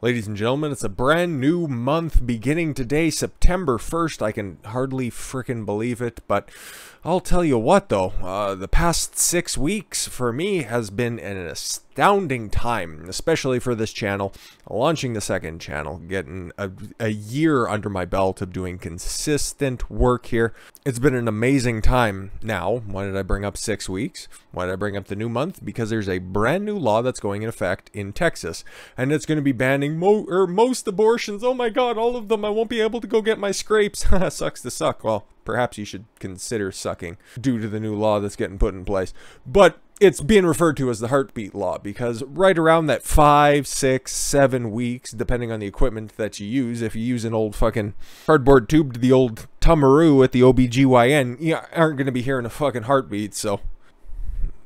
Ladies and gentlemen, it's a brand new month beginning today, September 1st. I can hardly frickin' believe it, but I'll tell you what though, the past 6 weeks for me has been an astounding time, especially for this channel, launching the second channel, getting a year under my belt of doing consistent work here. It's been an amazing time. Now, why did I bring up 6 weeks? Why did I bring up the new month? Because there's a brand new law that's going in effect in Texas, and it's going to be banning most abortions. Oh my god, all of them. I won't be able to go get my scrapes. Sucks to suck. Well, perhaps you should consider sucking due to the new law that's getting put in place. But it's being referred to as the heartbeat law because right around that 5, 6, 7 weeks, depending on the equipment that you use, if you use an old fucking cardboard tube to the old tumaroo at the OBGYN, you aren't going to be hearing a fucking heartbeat, so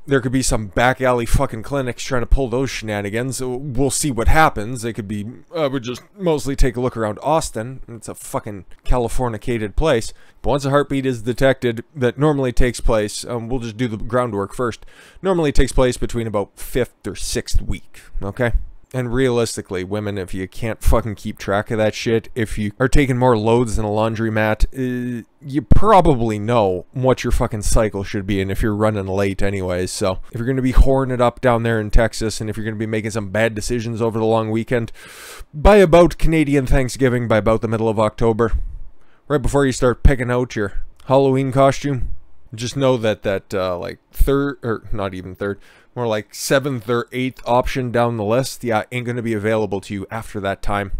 there could be some back alley fucking clinics trying to pull those shenanigans. We'll see what happens. They could be, I would just mostly take a look around Austin. It's a fucking Californicated place. But once a heartbeat is detected, that normally takes place, we'll just do the groundwork first, normally takes place between about 5th or 6th week, okay? And realistically, women, if you can't fucking keep track of that shit, if you are taking more loads than a laundromat, you probably know what your fucking cycle should be, and if you're running late anyways. So if you're going to be whoring it up down there in Texas, and if you're going to be making some bad decisions over the long weekend, by about Canadian Thanksgiving, by about the middle of October, right before you start picking out your Halloween costume, just know that like third, or not even third, more like 7th or 8th option down the list, yeah, ain't going to be available to you after that time.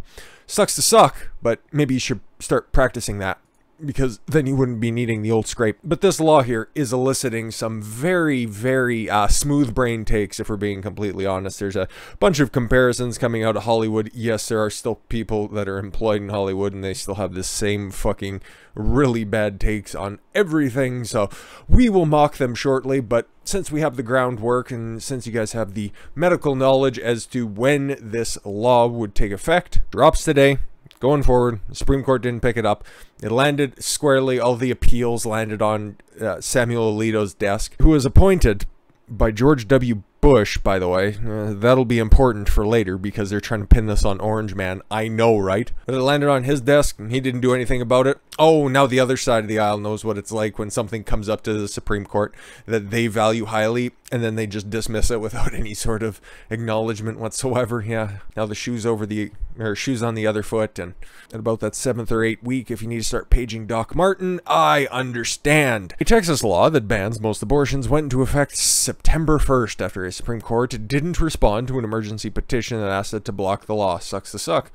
Sucks to suck, but maybe you should start practicing that, because then you wouldn't be needing the old scrape. But this law here is eliciting some very, very smooth brain takes, if we're being completely honest. There's a bunch of comparisons coming out of Hollywood. Yes, there are still people that are employed in Hollywood, and they still have this same fucking really bad takes on everything. So we will mock them shortly, but since we have the groundwork, and since you guys have the medical knowledge as to when this law would take effect, drops today. Going forward, the Supreme Court didn't pick it up. It landed squarely. All the appeals landed on Samuel Alito's desk, who was appointed by George W. Bush, by the way. That'll be important for later because they're trying to pin this on Orange Man. I know, right? But it landed on his desk and he didn't do anything about it. Oh, now the other side of the aisle knows what it's like when something comes up to the Supreme Court that they value highly and then they just dismiss it without any sort of acknowledgement whatsoever. Yeah, now the shoes on the other foot, and at about that 7th or 8th week, if you need to start paging Doc Martin, I understand. A Texas law that bans most abortions went into effect September 1st after a Supreme Court didn't respond to an emergency petition that asked it to block the law. Sucks to suck.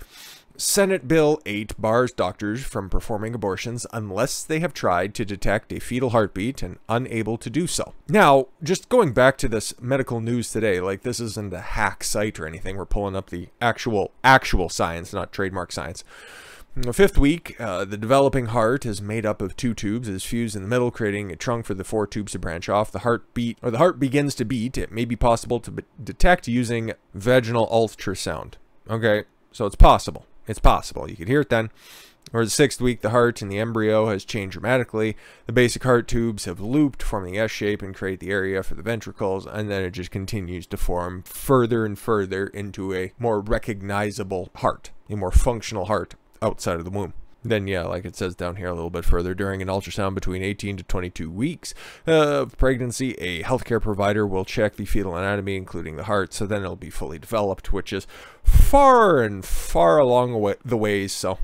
Senate Bill 8 bars doctors from performing abortions unless they have tried to detect a fetal heartbeat and unable to do so. Now, just going back to this medical news today, like this isn't a hack site or anything. We're pulling up the actual science, not trademark science. In the 5th week, the developing heart is made up of 2 tubes. It is fused in the middle, creating a trunk for the 4 tubes to branch off. The heart begins to beat. It may be possible to detect using vaginal ultrasound. Okay, so it's possible. It's possible. You could hear it then. Or the 6th week, the heart in the embryo has changed dramatically. The basic heart tubes have looped, forming the S shape and create the area for the ventricles, and then it just continues to form further and further into a more recognizable heart, a more functional heart outside of the womb. Then, yeah, like it says down here a little bit further, during an ultrasound between 18 to 22 weeks of pregnancy, a healthcare provider will check the fetal anatomy, including the heart, so then it'll be fully developed, which is far and far along the ways, so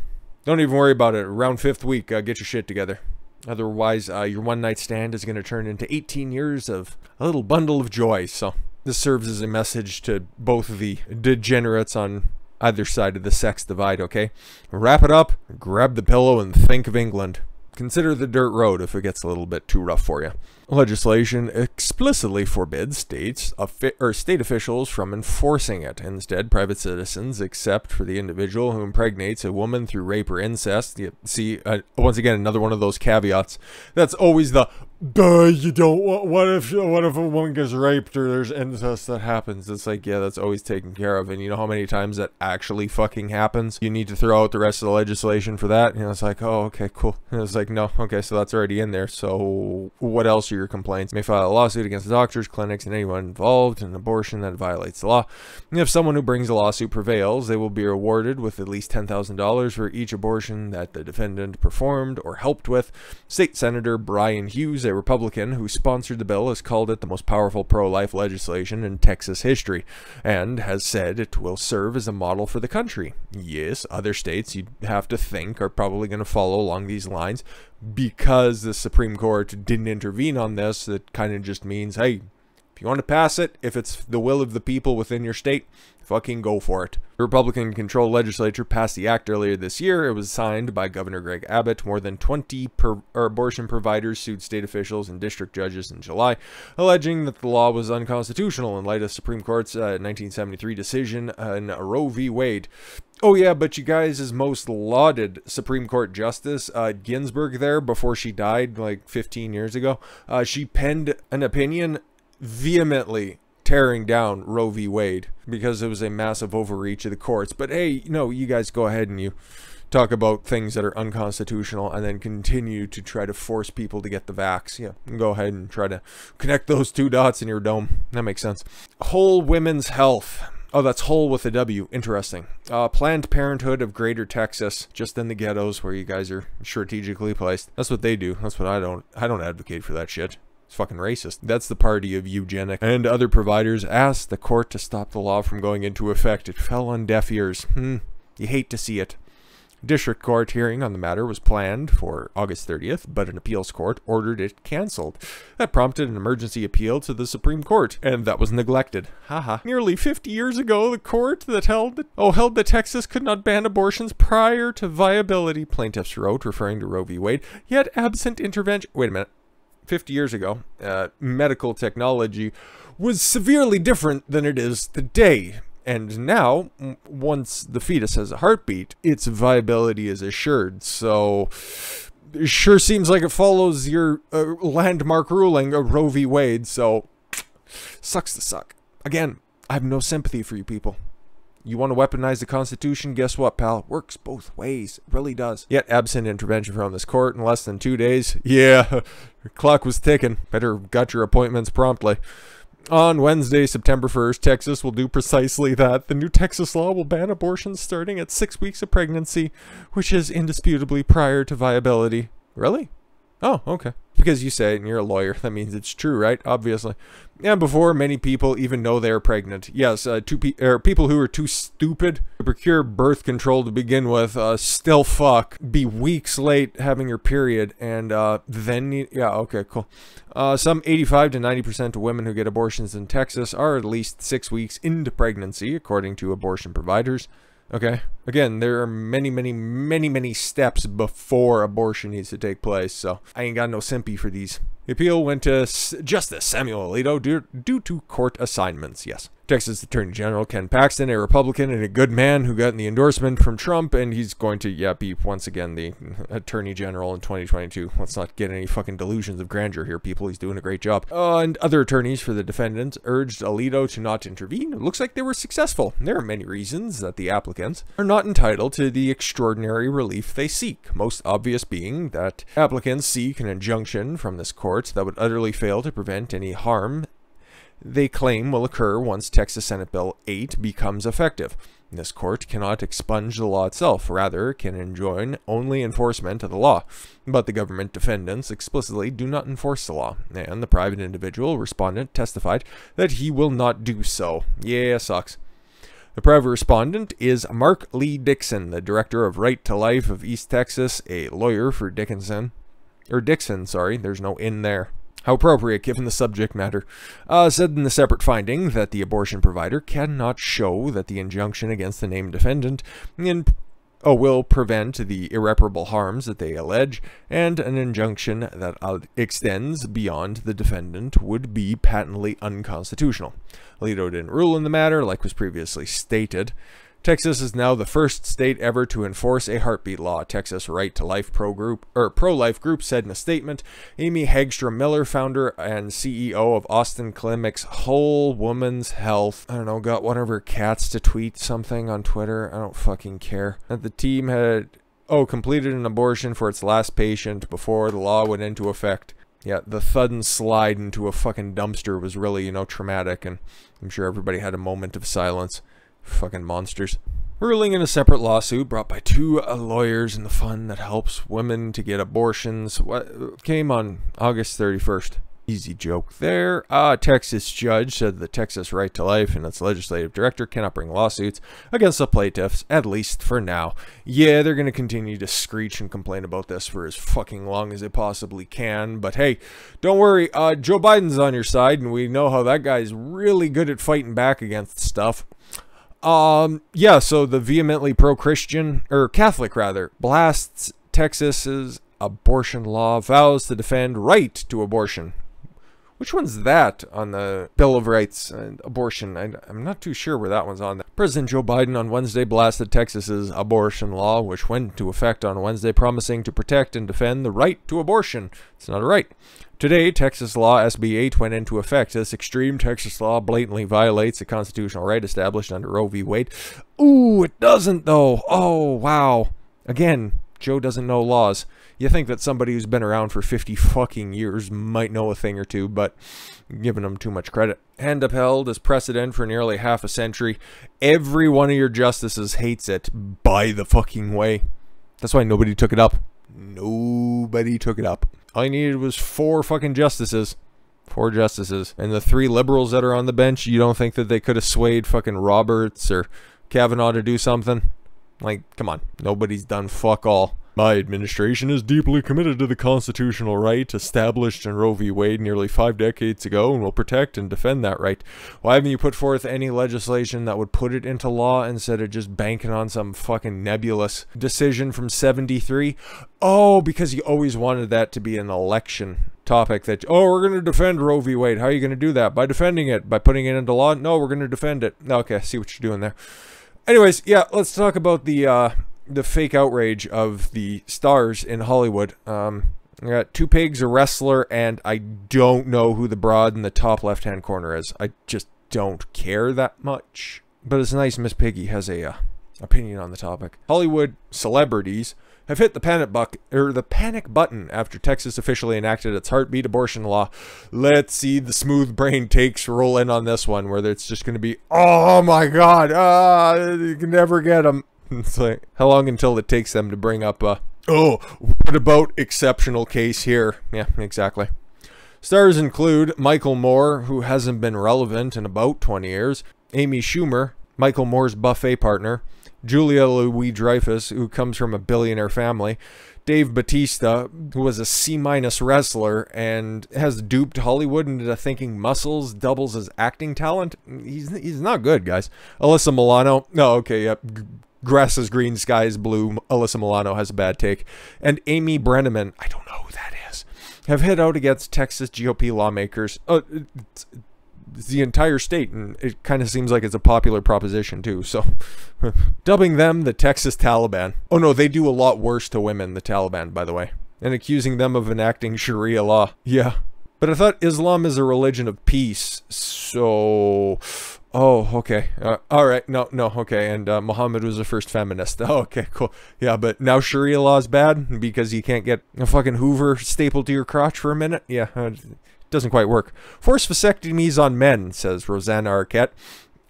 don't even worry about it. Around 5th week, get your shit together. Otherwise, your one-night stand is going to turn into 18 years of a little bundle of joy, so this serves as a message to both of the degenerates on either side of the sex divide, okay? Wrap it up, grab the pillow, and think of England. Consider the dirt road if it gets a little bit too rough for you. Legislation explicitly forbids state officials from enforcing it. Instead, private citizens, except for the individual who impregnates a woman through rape or incest. You see, once again, another one of those caveats. That's always the, duh, you don't want, what if a woman gets raped or there's incest that happens? It's like, yeah, that's always taken care of. And you know how many times that actually fucking happens? You need to throw out the rest of the legislation for that? You know, it's like, oh, okay, cool. And it's like, no, okay, so that's already in there. So what else are you your complaints. You may file a lawsuit against doctors, clinics, and anyone involved in an abortion that violates the law. And if someone who brings a lawsuit prevails, they will be rewarded with at least $10,000 for each abortion that the defendant performed or helped with. State Senator Brian Hughes, a Republican who sponsored the bill, has called it the most powerful pro-life legislation in Texas history, and has said it will serve as a model for the country. Yes, other states, you'd have to think, are probably going to follow along these lines. Because the Supreme Court didn't intervene on this, that kind of just means, hey, if you want to pass it, if it's the will of the people within your state, fucking go for it. The Republican-controlled legislature passed the act earlier this year. It was signed by Governor Greg Abbott. More than 20 abortion providers sued state officials and district judges in July, alleging that the law was unconstitutional in light of Supreme Court's 1973 decision in Roe v. Wade. Oh yeah, but you guys' most lauded Supreme Court Justice, Ginsburg there, before she died like 15 years ago, she penned an opinion vehemently tearing down Roe v. Wade because it was a massive overreach of the courts. But hey, you guys go ahead and you talk about things that are unconstitutional and then continue to try to force people to get the vax. Yeah, go ahead and try to connect those two dots in your dome. That makes sense. Whole Women's Health. Oh, that's whole with a W. Interesting. Planned Parenthood of Greater Texas, just in the ghettos where you guys are strategically placed. That's what they do. That's what I don't advocate for that shit. It's fucking racist. That's the party of eugenics. And other providers asked the court to stop the law from going into effect. It fell on deaf ears. You hate to see it. District court hearing on the matter was planned for August 30th, but an appeals court ordered it cancelled. That prompted an emergency appeal to the Supreme Court, and that was neglected. Haha. Nearly 50 years ago, the court that held that Texas could not ban abortions prior to viability, plaintiffs wrote, referring to Roe v. Wade, yet absent intervention. Wait a minute. 50 years ago, medical technology was severely different than it is today. And now, once the fetus has a heartbeat, its viability is assured. So, it sure seems like it follows your landmark ruling of Roe v. Wade. So, sucks to suck. Again, I have no sympathy for you people. You want to weaponize the Constitution? Guess what, pal? It works both ways. It really does. Yet, absent intervention from this court in less than 2 days, yeah, the clock was ticking. Better got your appointments promptly. On Wednesday, September 1st, Texas will do precisely that. The new Texas law will ban abortions starting at 6 weeks of pregnancy, which is indisputably prior to viability. Really? Oh, okay. Because you say it and you're a lawyer, that means it's true, right? Obviously. And before many people even know they're pregnant. Yes, people who are too stupid to procure birth control to begin with, still fuck, be weeks late having your period, and then, yeah, okay, cool. Some 85 to 90% of women who get abortions in Texas are at least 6 weeks into pregnancy, according to abortion providers. Okay. Again, there are many steps before abortion needs to take place, so I ain't got no sympathy for these. The appeal went to Justice Samuel Alito due to court assignments, yes. Texas Attorney General Ken Paxton, a Republican and a good man who got the endorsement from Trump, and he's going to, yeah, be once again the Attorney General in 2022. Let's not get any fucking delusions of grandeur here, people. He's doing a great job. And other attorneys for the defendants urged Alito to not intervene. It looks like they were successful. There are many reasons that the applicants are not entitled to the extraordinary relief they seek, most obvious being that applicants seek an injunction from this court that would utterly fail to prevent any harm they claim will occur once Texas Senate Bill 8 becomes effective. This court cannot expunge the law itself, rather can enjoin only enforcement of the law. But the government defendants explicitly do not enforce the law, and the private individual respondent testified that he will not do so. Yeah, sucks. The private respondent is Mark Lee Dixon, the director of Right to Life of East Texas, a lawyer for Dixon, sorry, there's no in there. How appropriate given the subject matter. Said in the separate finding that the abortion provider cannot show that the injunction against the named defendant will prevent the irreparable harms that they allege, and an injunction that extends beyond the defendant would be patently unconstitutional. Alito didn't rule in the matter, like was previously stated. Texas is now the first state ever to enforce a heartbeat law. Texas Right to Life pro-life group said in a statement. Amy Hagstrom Miller, founder and CEO of Austin Clinic's Whole Woman's Health, I don't know, got one of her cats to tweet something on Twitter. I don't fucking care. That the team had completed an abortion for its last patient before the law went into effect. Yeah, the thud and slide into a fucking dumpster was really, you know, traumatic, and I'm sure everybody had a moment of silence. Fucking monsters. Ruling in a separate lawsuit brought by two lawyers in the fund that helps women to get abortions. What came on August 31st. Easy joke there. Texas judge said the Texas Right to Life and its legislative director cannot bring lawsuits against the plaintiffs, at least for now. Yeah, they're going to continue to screech and complain about this for as fucking long as they possibly can. But hey, don't worry. Joe Biden's on your side, and we know how that guy's really good at fighting back against stuff. Yeah, so the vehemently pro-Christian, or Catholic rather, blasts Texas's abortion law, vows to defend right to abortion. Which one's that on the Bill of Rights and abortion? I'm not too sure where that one's on. President Joe Biden on Wednesday blasted Texas's abortion law, which went into effect on Wednesday, promising to protect and defend the right to abortion. It's not a right. Today, Texas law SB 8 went into effect. This extreme Texas law blatantly violates a constitutional right established under Roe v. Wade. Ooh, it doesn't though. Oh, wow. Again, Joe doesn't know laws. You think that somebody who's been around for 50 fucking years might know a thing or two, but giving them too much credit. And upheld as precedent for nearly half a century. Every one of your justices hates it, by the fucking way. That's why nobody took it up. Nobody took it up. All you needed was 4 fucking justices. 4 justices. And the 3 liberals that are on the bench, you don't think that they could have swayed fucking Roberts or Kavanaugh to do something? Like, come on. Nobody's done fuck all. My administration is deeply committed to the constitutional right established in Roe v. Wade nearly 5 decades ago and will protect and defend that right. Why haven't you put forth any legislation that would put it into law instead of just banking on some fucking nebulous decision from 73? Oh, because you always wanted that to be an election topic that, oh, we're going to defend Roe v. Wade. How are you going to do that? By defending it? By putting it into law? No, we're going to defend it. Okay, I see what you're doing there. Anyways, yeah, let's talk about the fake outrage of the stars in Hollywood. I got 2 pigs, a wrestler, and I don't know who the broad in the top left-hand corner is. I just don't care that much. But it's nice Miss Piggy has a opinion on the topic. Hollywood celebrities have hit the panic button after Texas officially enacted its heartbeat abortion law. Let's see the smooth brain takes roll in on this one, where it's just going to be, oh my god, you can never get them. It's like, how long until it takes them to bring up oh, what about exceptional case here? Yeah, exactly. Stars include Michael Moore, who hasn't been relevant in about 20 years, Amy Schumer, Michael Moore's buffet partner, Julia Louis-Dreyfus, who comes from a billionaire family, Dave Bautista, who was a C- wrestler and has duped Hollywood into thinking muscles doubles as acting talent. He's not good, guys. Alyssa Milano. No, okay, yep. Grass is green, sky is blue. Alyssa Milano has a bad take. And Amy Brenneman, I don't know who that is, have hit out against Texas GOP lawmakers. It's the entire state, and it kind of seems like it's a popular proposition too. So, dubbing them the Texas Taliban. Oh no, they do a lot worse to women, the Taliban, by the way. And accusing them of enacting Sharia law. Yeah. But I thought Islam is a religion of peace, so... Oh, okay. All right. No, okay. And Muhammad was the first feminist. Oh, okay, cool. Yeah, but now Sharia law is bad because you can't get a fucking Hoover stapled to your crotch for a minute? Yeah, it doesn't quite work. Forced vasectomies on men, says Rosanna Arquette.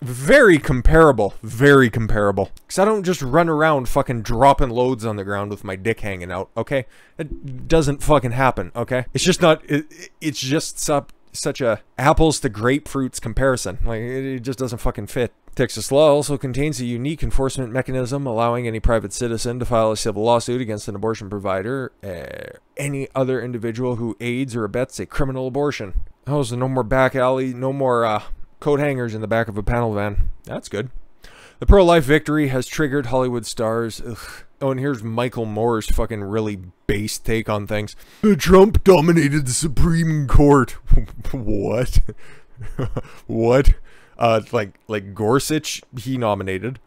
Very comparable. Very comparable. Because I don't just run around fucking dropping loads on the ground with my dick hanging out, okay? It doesn't fucking happen, okay? It's just not... It's just such a apples to grapefruits comparison. Like, it just doesn't fucking fit. Texas law also contains a unique enforcement mechanism allowing any private citizen to file a civil lawsuit against an abortion provider, any other individual who aids or abets a criminal abortion. Oh, so no more back alley, no more coat hangers in the back of a panel van. That's good. The pro-life victory has triggered Hollywood stars. Ugh. Oh, and here's Michael Moore's fucking really base take on things. Trump dominated the Supreme Court. What? What? Like Gorsuch, he nominated.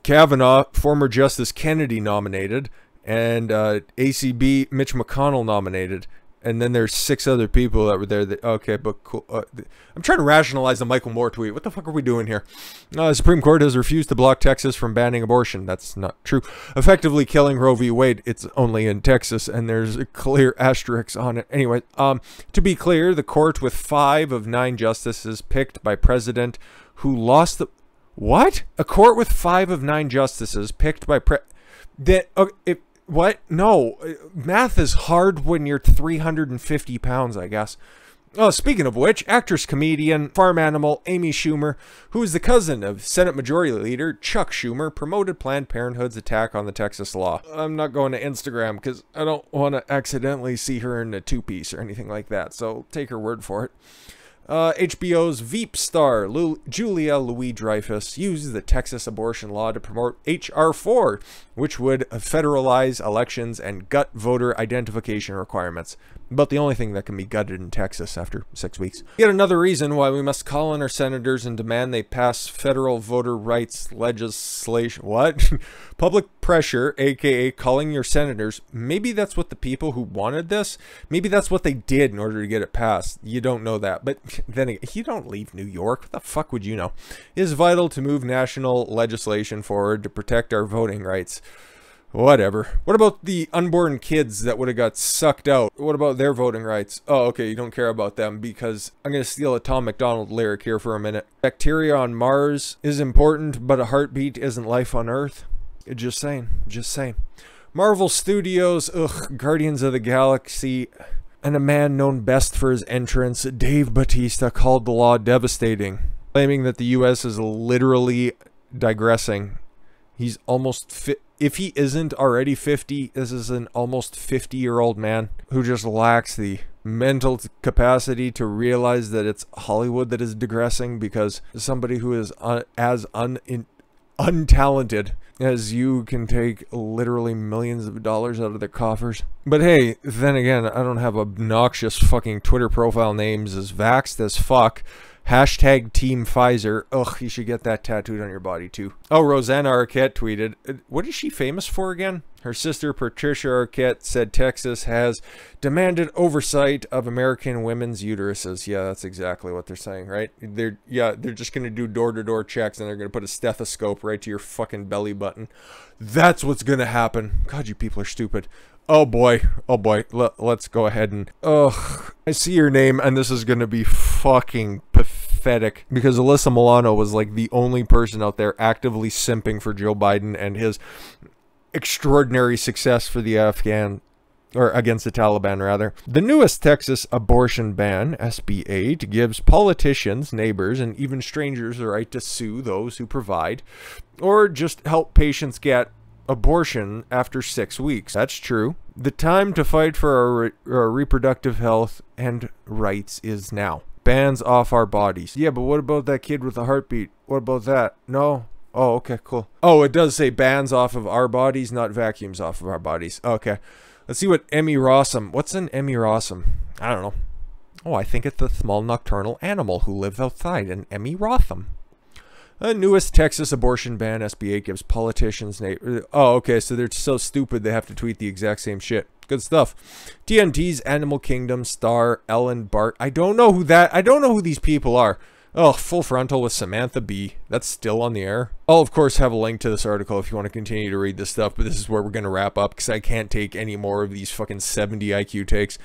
Kavanaugh, former Justice Kennedy nominated. And ACB, Mitch McConnell nominated. And then there's 6 other people that were there. Okay, but cool. I'm trying to rationalize the Michael Moore tweet. What the fuck are we doing here? The Supreme Court has refused to block Texas from banning abortion. That's not true. Effectively killing Roe v. Wade. It's only in Texas, and there's a clear asterisk on it. Anyway, to be clear, the court with 5 of 9 justices picked by President who lost the... What? A court with 5 of 9 justices picked by what? No. Math is hard when you're 350 pounds, I guess. Oh, speaking of which, actress, comedian, farm animal Amy Schumer, who is the cousin of Senate Majority Leader Chuck Schumer, promoted Planned Parenthood's attack on the Texas law. I'm not going to Instagram because I don't want to accidentally see her in a 2-piece or anything like that, so take her word for it. HBO's Veep star Julia Louis-Dreyfus used the Texas abortion law to promote H.R. 4, which would federalize elections and gut voter identification requirements. But the only thing that can be gutted in Texas after 6 weeks. Yet another reason why we must call on our senators and demand they pass federal voter rights legislation. What? Public pressure, aka calling your senators. Maybe that's what the people who wanted this, maybe that's what they did in order to get it passed. You don't know that. But then again, you don't leave New York. What the fuck would you know? It is vital to move national legislation forward to protect our voting rights. Whatever. What about the unborn kids that would have got sucked out? What about their voting rights? Oh, okay, you don't care about them because I'm going to steal a Tom McDonald lyric here for a minute. Bacteria on Mars is important, but a heartbeat isn't life on Earth. Just saying. Just saying. Marvel Studios, Guardians of the Galaxy, and a man known best for his entrance, Dave Bautista, called the law devastating, claiming that the U.S. is literally digressing. He's almost fit. If he isn't already 50, this is an almost 50-year-old man who just lacks the mental capacity to realize that it's Hollywood that is digressing, because somebody who is as untalented as you can take literally millions of dollars out of their coffers. But hey, then again, I don't have obnoxious fucking Twitter profile names as vaxxed as fuck. Hashtag Team Pfizer. Ugh, you should get that tattooed on your body too. Oh, Rosanna Arquette tweeted, what is she famous for again? Her sister Patricia Arquette said Texas has demanded oversight of American women's uteruses. Yeah, that's exactly what they're saying, right? They're just going to do door-to-door checks and they're going to put a stethoscope right to your fucking belly button. That's what's going to happen. God, you people are stupid. Oh boy, let's go ahead and... Ugh, I see your name and this is going to be fucking pathetic, because Alyssa Milano was like the only person out there actively simping for Joe Biden and his extraordinary success for the against the Taliban rather. The newest Texas abortion ban, SB 8, gives politicians, neighbors, and even strangers the right to sue those who provide or just help patients get abortion after 6 weeks. That's true. The time to fight for our reproductive health and rights is now. Bans off our bodies. Yeah, but what about that kid with a heartbeat? What about that? No? Oh, okay, cool. Oh, it does say bans off of our bodies, not vacuums off of our bodies. Okay. Let's see what Emmy Rossum. What's an Emmy Rossum? I don't know. Oh, I think it's the small nocturnal animal who lives outside, an Emmy Rossum. The newest Texas abortion ban, SB 8, gives politicians... Oh, okay, so they're so stupid they have to tweet the exact same shit. Good stuff. TNT's Animal Kingdom star Ellen Bart. I don't know who these people are. Oh, Full Frontal with Samantha Bee. That's still on the air. I'll, of course, have a link to this article if you want to continue to read this stuff, but this is where we're going to wrap up because I can't take any more of these fucking 70 IQ takes.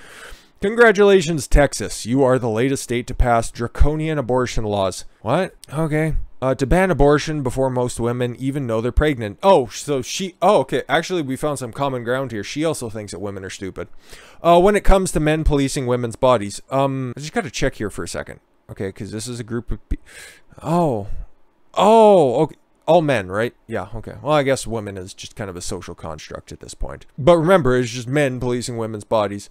Congratulations, Texas. You are the latest state to pass draconian abortion laws. What? Okay. To ban abortion before most women even know they're pregnant. Oh, so she... Oh, okay. Actually, we found some common ground here. She also thinks that women are stupid. When it comes to men policing women's bodies. I just got to check here for a second. Okay, because this is a group of... Oh, okay. All men, right? Yeah, okay. Well, I guess women is just kind of a social construct at this point. But remember, it's just men policing women's bodies.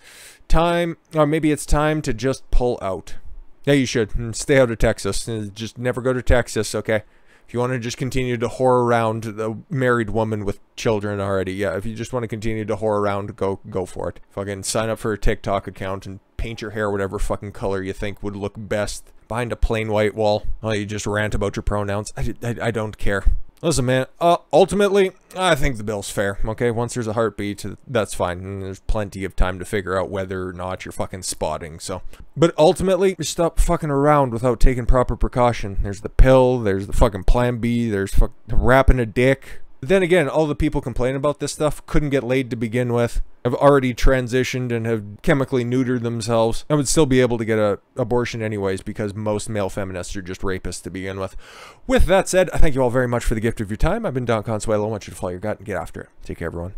Or maybe it's time to just pull out. Yeah, you should. Stay out of Texas. Just never go to Texas, okay? If you want to just continue to whore around the married woman with children already, yeah, if you just want to continue to whore around, go for it. Fucking sign up for a TikTok account and paint your hair whatever fucking color you think would look best behind a plain white wall while you just rant about your pronouns. I don't care. Listen, man, ultimately, I think the bill's fair, okay? Once there's a heartbeat, that's fine. And there's plenty of time to figure out whether or not you're fucking spotting, so. But ultimately, just stop fucking around without taking proper precaution. There's the pill, there's the fucking plan B, there's wrapping a dick. Then again, all the people complaining about this stuff couldn't get laid to begin with, have already transitioned and have chemically neutered themselves, and would still be able to get an abortion anyways because most male feminists are just rapists to begin with. With that said, I thank you all very much for the gift of your time. I've been Don Consuelo. I want you to follow your gut and get after it. Take care, everyone.